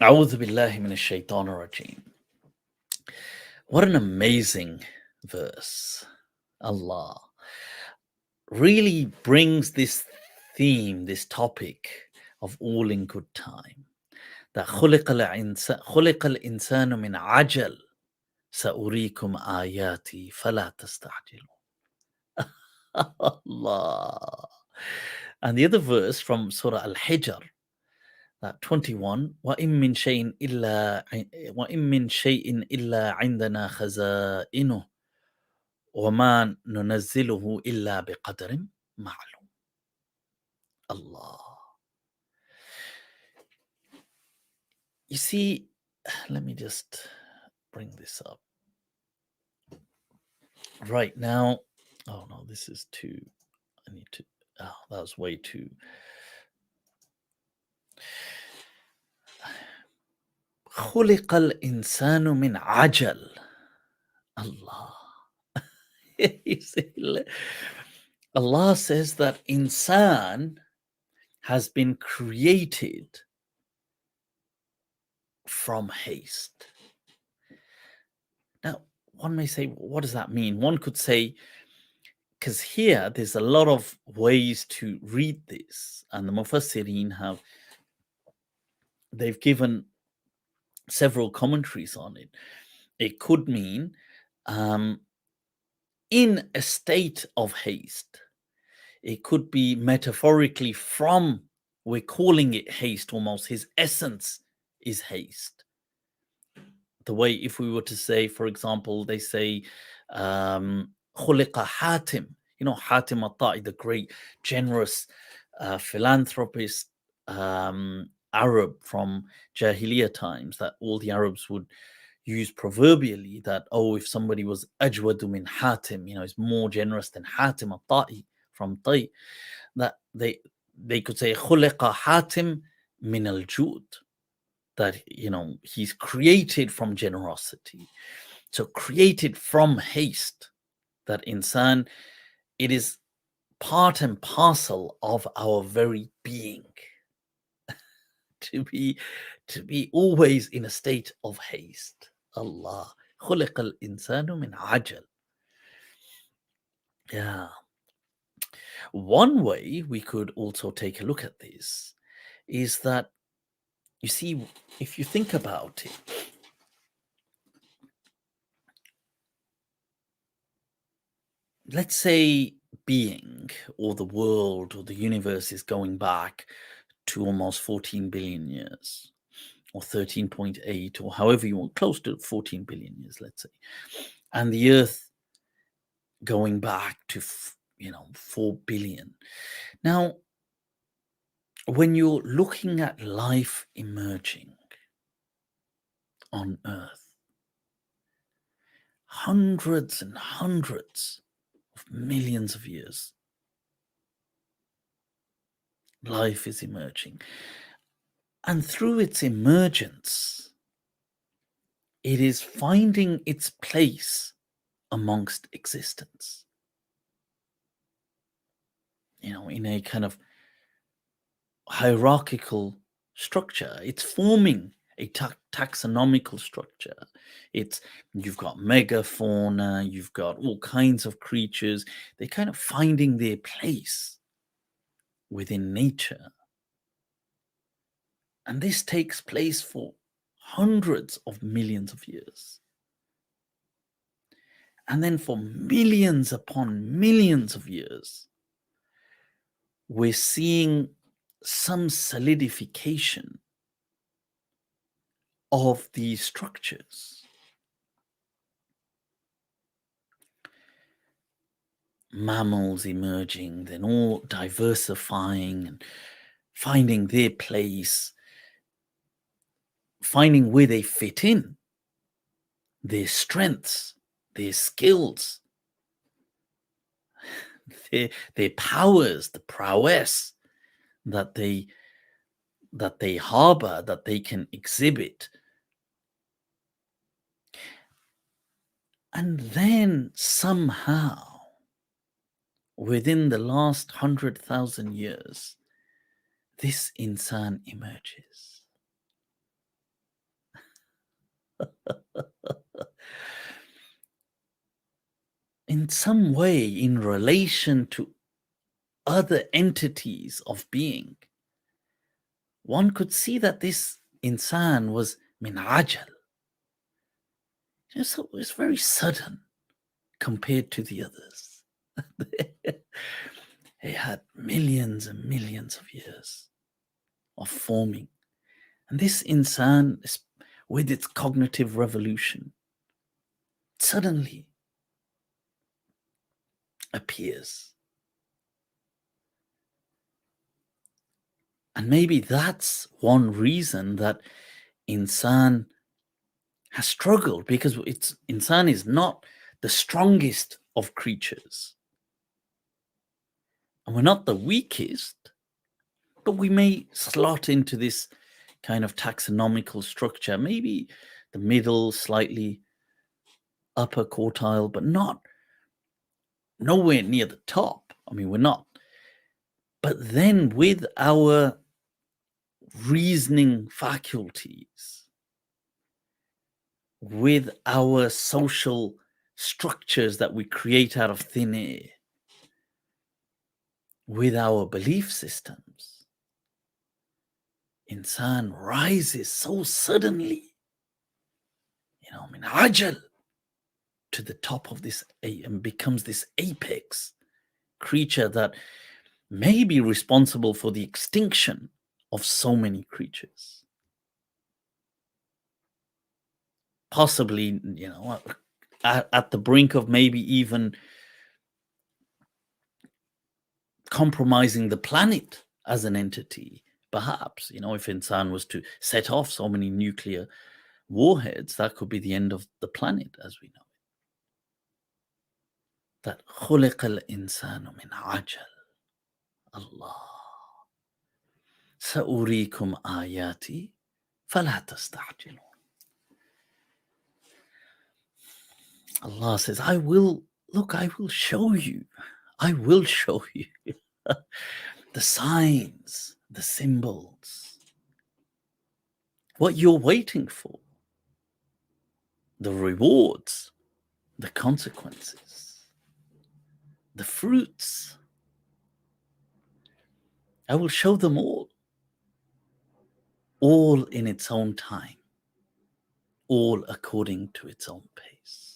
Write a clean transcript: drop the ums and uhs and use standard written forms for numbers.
أعوذ بالله من الشيطان الرجيم. What an amazing verse. Allah really brings this theme, this topic of all in good time. That خلق الإنسان من عجل سأريكم آياتي فلا تستعجلوا. Allah. And the other verse from Surah Al-Hijr, that 21, وَإِن مِّن شَيْءٍ إِلَّا عِندَنَا خَزَائِنُهُ وَمَا نُنَزِّلُهُ إِلَّا بِقَدْرٍ مَعْلُومٍ. Allah. You see, let me just bring this up. Right now, oh no, this is too, I need to, oh, that was way too. خُلِقَ الْإِنسَانُ مِنْ عَجَلٍ. Allah. You see, Allah says that insan has been created from haste. Now, one may say, what does that mean? One could say, because here there's a lot of ways to read this, and the Mufassirin they've given several commentaries on it. It could mean in a state of haste. It could be metaphorically from, we're calling it haste almost, his essence is haste. The way, if we were to say, for example, they say, Khuliqa Hatim, Hatim al-Ta'i, the great, generous philanthropist, Arab from Jahiliyyah times, that all the Arabs would use proverbially, that, oh, if somebody was ajwadu min Hatim, is more generous than Hatim al-Ta'i from Tai, that they could say Khuliqa Hatim min al-Jud, that he's created from generosity, so created from haste, that insan, it is part and parcel of our very being to be always in a state of haste. Allah. خلق الإنسان من عجل. Yeah. One way we could also take a look at this is that, you see, if you think about it, let's say being or the world or the universe is going back to almost 14 billion years, or 13.8, or however you want, close to 14 billion years, let's say, and the Earth going back to 4 billion. Now, when you're looking at life emerging on Earth, hundreds and hundreds of millions of years, life is emerging. And through its emergence, it is finding its place amongst existence. In a kind of hierarchical structure. It's forming a taxonomical structure. You've got megafauna, you've got all kinds of creatures. They're kind of finding their place within nature. And this takes place for hundreds of millions of years. And then for millions upon millions of years, we're seeing some solidification of these structures. Mammals emerging, then all diversifying and finding their place, finding where they fit in, their strengths, their skills, their powers, the prowess that they harbor, that they can exhibit. And then somehow, within the last 100,000 years, this insan emerges. In some way, in relation to other entities of being, one could see that this insan was min ajal. So it was very sudden compared to the others. He had millions and millions of years of forming. And this insan, with its cognitive revolution, suddenly appears. And maybe that's one reason that insan has struggled, because insan is not the strongest of creatures. And we're not the weakest, but we may slot into this kind of taxonomical structure, maybe the middle, slightly upper quartile, but nowhere near the top. I mean, we're not. But then with our reasoning faculties, with our social structures that we create out of thin air, with our belief systems, insan rises so suddenly, ajal, to the top of this and becomes this apex creature that may be responsible for the extinction of so many creatures. Possibly, at the brink of maybe even compromising the planet as an entity. Perhaps, if insan was to set off so many nuclear warheads, that could be the end of the planet as we know it. That خُلِقَ الْإِنسَانُ مِنْ عَجَلٍ. Allah. سَأُرِيكُمْ آيَاتِي فَلَا تَسْتَعْجِلُونَ. Allah says, I will show you. I will show you the signs, the symbols, what you're waiting for, the rewards, the consequences, the fruits. I will show them all in its own time, all according to its own pace.